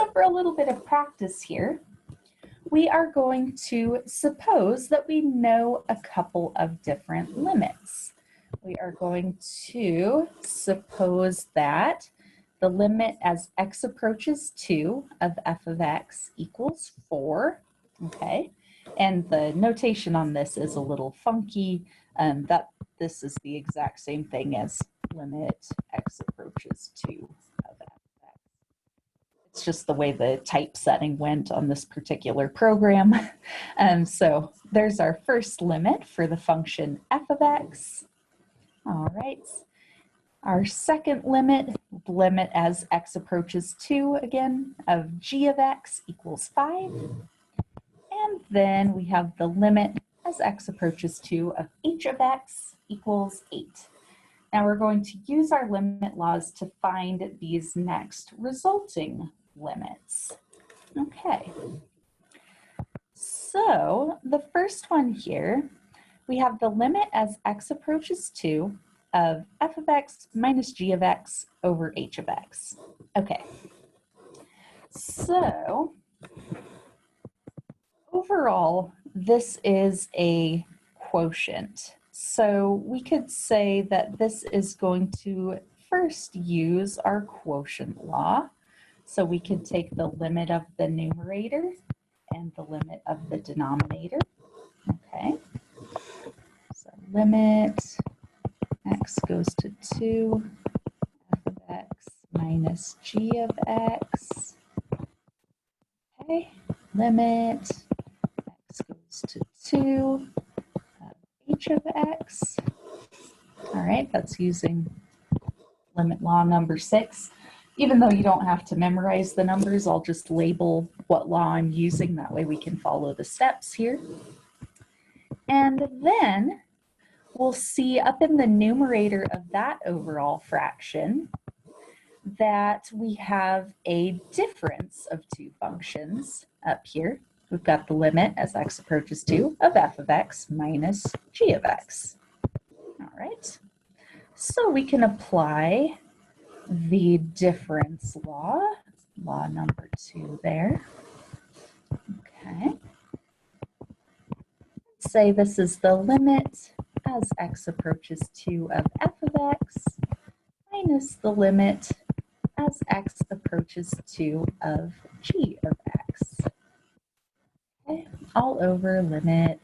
So for a little bit of practice here, we are going to suppose that we know a couple of different limits. We are going to suppose that the limit as x approaches 2 of f of x equals 4, okay? And the notation on this is a little funky, that this is the exact same thing as limit x approaches 2 of f of x. It's just the way the typesetting went on this particular program. So there's our first limit for the function f of x. All right. Our second limit as x approaches 2 again of g of x equals 5. And then we have the limit as x approaches 2 of h of x equals 8. Now we're going to use our limit laws to find these next resulting limits. Okay. So the first one here, we have the limit as x approaches 2 of f of x minus g of x over h of x. Okay, so overall, this is a quotient. So we could say that this is going to first use our quotient law. So we could take the limit of the numerator and the limit of the denominator. Okay, so limit x goes to 2, f of x minus g of x. Okay, limit x goes to 2 of h of x. All right, that's using limit law number 6. Even though you don't have to memorize the numbers, I'll just label what law I'm using. That way we can follow the steps here. And then we'll see up in the numerator of that overall fraction that we have a difference of two functions up here. We've got the limit as x approaches 2 of f of x minus g of x. All right, so we can apply the difference law, law number 2 there. Okay. Say this is the limit as x approaches 2 of f of x minus the limit as x approaches 2 of g of x. Okay, all over limit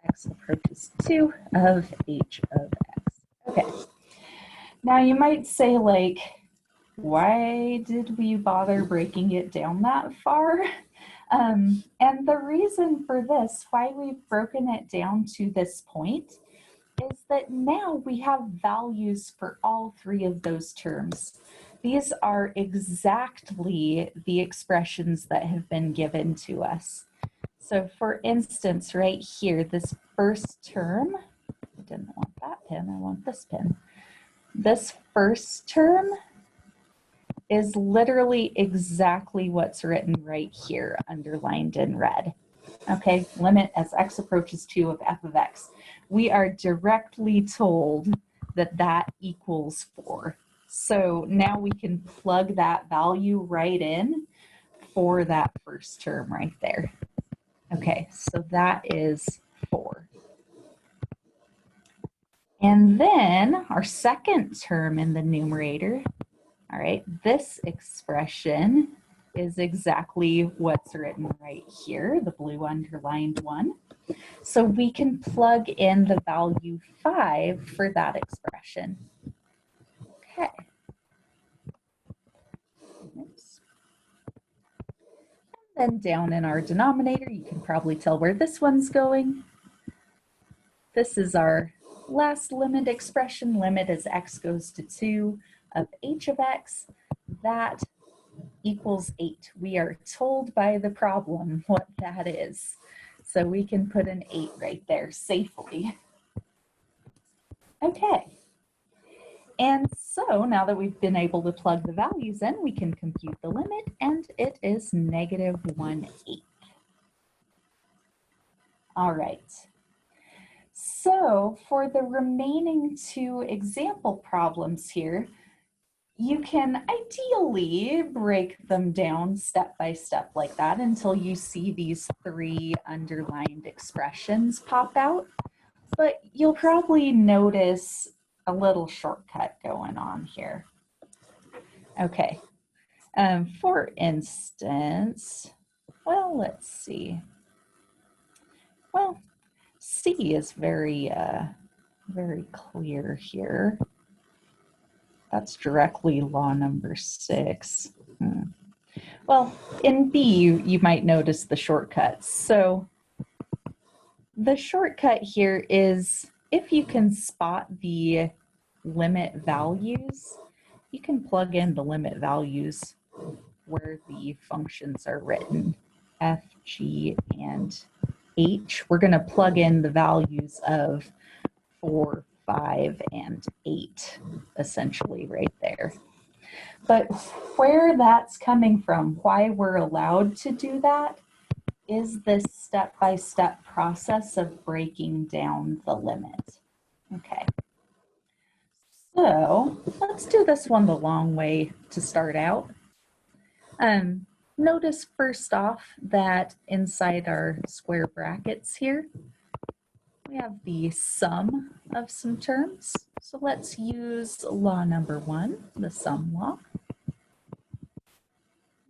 x approaches 2 of h of x. Okay. Now you might say, like, why did we bother breaking it down that far? And the reason for this, why we've broken it down to this point, is that now we have values for all three of those terms. These are exactly the expressions that have been given to us. So for instance, right here, this first term, I didn't want that pen, I want this pen. This first term is literally exactly what's written right here, underlined in red. Okay, limit as x approaches 2 of f of x. We are directly told that that equals 4. So now we can plug that value right in for that first term right there. Okay, so that is 4. And then our second term in the numerator, all right, this expression is exactly what's written right here, the blue underlined one. So we can plug in the value 5 for that expression. Okay. Oops. And then down in our denominator, you can probably tell where this one's going. This is our last limit expression, limit as x goes to 2 of h of x. That equals 8. We are told by the problem what that is. So we can put an 8 right there safely. Okay. And so now that we've been able to plug the values in, we can compute the limit, and it is -1/8. All right. So for the remaining two example problems here, you can ideally break them down step by step like that until you see these three underlined expressions pop out. But you'll probably notice a little shortcut going on here. Okay, for instance, well, let's see. Well, C is very clear here. That's directly law number 6. Well, in B, you might notice the shortcuts. So the shortcut here is if you can spot the limit values, you can plug in the limit values where the functions are written, f, g, and h. We're going to plug in the values of 4, 5, and 8, essentially right there. But where that's coming from, why we're allowed to do that, is this step-by-step process of breaking down the limit. Okay. So let's do this one the long way to start out. Notice first off that inside our square brackets here, we have the sum of some terms. So let's use law number 1, the sum law.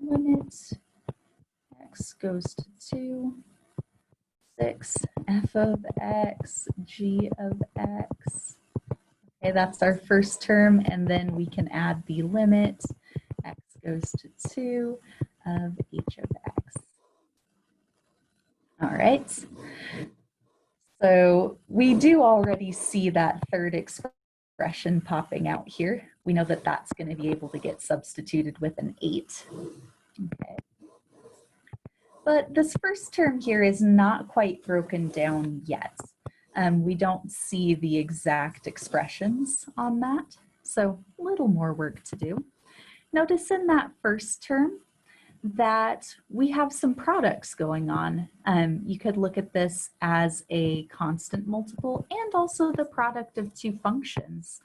Limit x goes to 2, 6, f of x, g of x. Okay, that's our first term, and then we can add the limit x goes to 2 of h of x. All right. So we do already see that third expression popping out here. We know that that's going to be able to get substituted with an 8. Okay. But this first term here is not quite broken down yet. We don't see the exact expressions on that, so a little more work to do. Notice in that first term that we have some products going on. You could look at this as a constant multiple and also the product of two functions.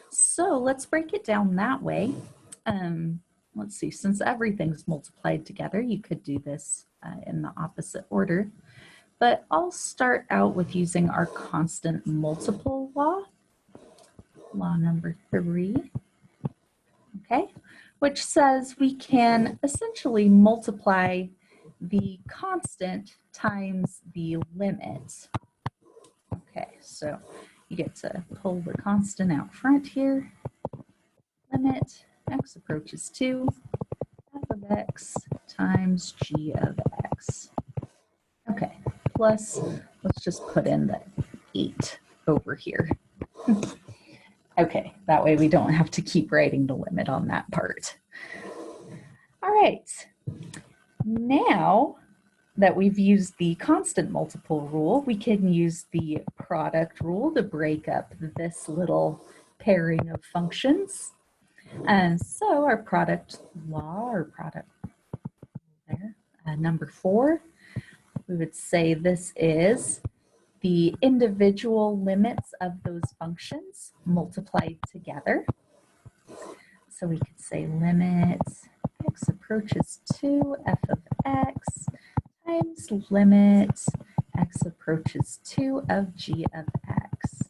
So let's break it down that way. Let's see, since everything's multiplied together, you could do this in the opposite order. But I'll start out with using our constant multiple law, law number 3, okay, which says we can essentially multiply the constant times the limit. Okay, so you get to pull the constant out front here. Limit x approaches 2, f of x times g of x. Okay, plus, let's just put in the 8 over here. Okay, that way we don't have to keep writing the limit on that part. All right, now that we've used the constant multiple rule, we can use the product rule to break up this little pairing of functions. And so our product law, or product there, number 4, we would say this is the individual limits of those functions multiplied together. So we could say limit x approaches 2 f of x times limit x approaches 2 of g of x.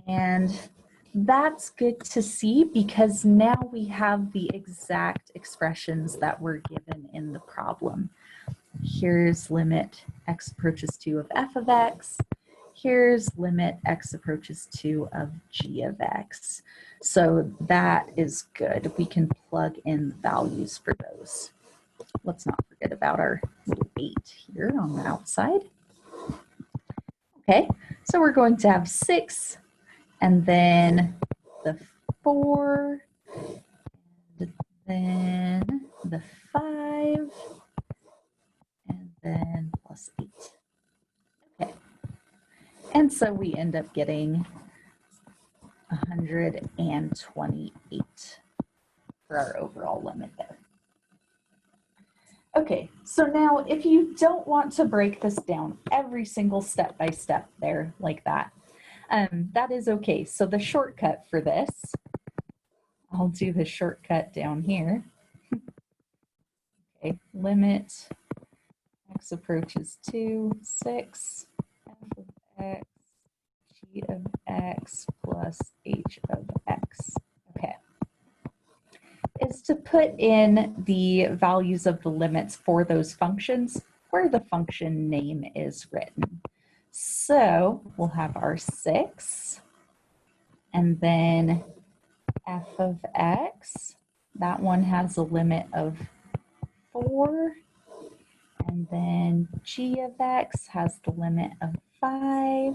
And that's good to see because now we have the exact expressions that were given in the problem. Here's limit x approaches 2 of f of x. Here's limit x approaches 2 of g of x. So that is good. We can plug in values for those. Let's not forget about our little 8 here on the outside. Okay, so we're going to have 6, and then the 4, and then the 5, and then plus 8. Okay, and so we end up getting 128 for our overall limit there. Okay, so now if you don't want to break this down every single step by step there like that, that is okay. So the shortcut for this, I'll do the shortcut down here. Okay, limit x approaches to 6 f of x, g of x plus h of x. Okay. Is to put in the values of the limits for those functions where the function name is written. So we'll have our 6, and then f of x, that one has a limit of 4, and then g of x has the limit of 5,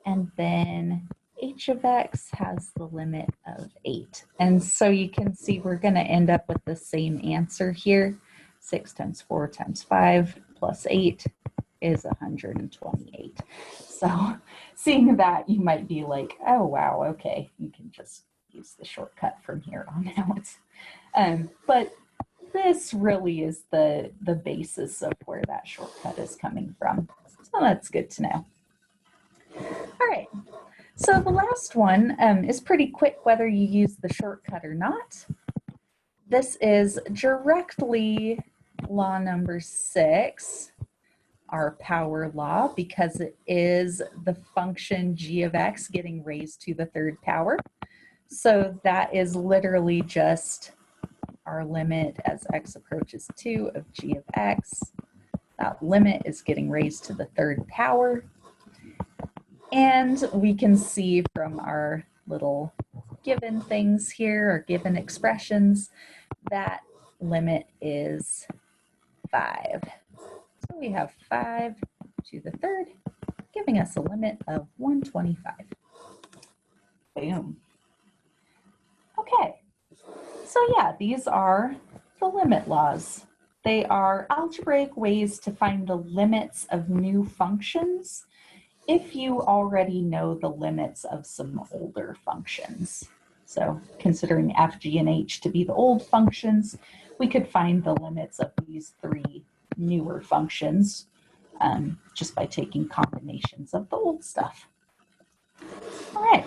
and then h of x has the limit of 8. And so you can see we're going to end up with the same answer here. 6 times 4 times 5 plus 8 is 128. So seeing that, you might be like, oh, wow, okay, you can just use the shortcut from here on out. But this really is the basis of where that shortcut is coming from. So that's good to know. All right, so the last one is pretty quick whether you use the shortcut or not. This is directly law number 6, our power law, because it is the function g of x getting raised to the third power. So that is literally just our limit as x approaches 2 of g of x. That limit is getting raised to the third power. And we can see from our little given things here, or given expressions, that limit is 5. So we have 5 to the third, giving us a limit of 125. Boom. Okay, so yeah, these are the limit laws. They are algebraic ways to find the limits of new functions if you already know the limits of some older functions. So considering f, g, and h to be the old functions, we could find the limits of these 3 newer functions just by taking combinations of the old stuff. All right,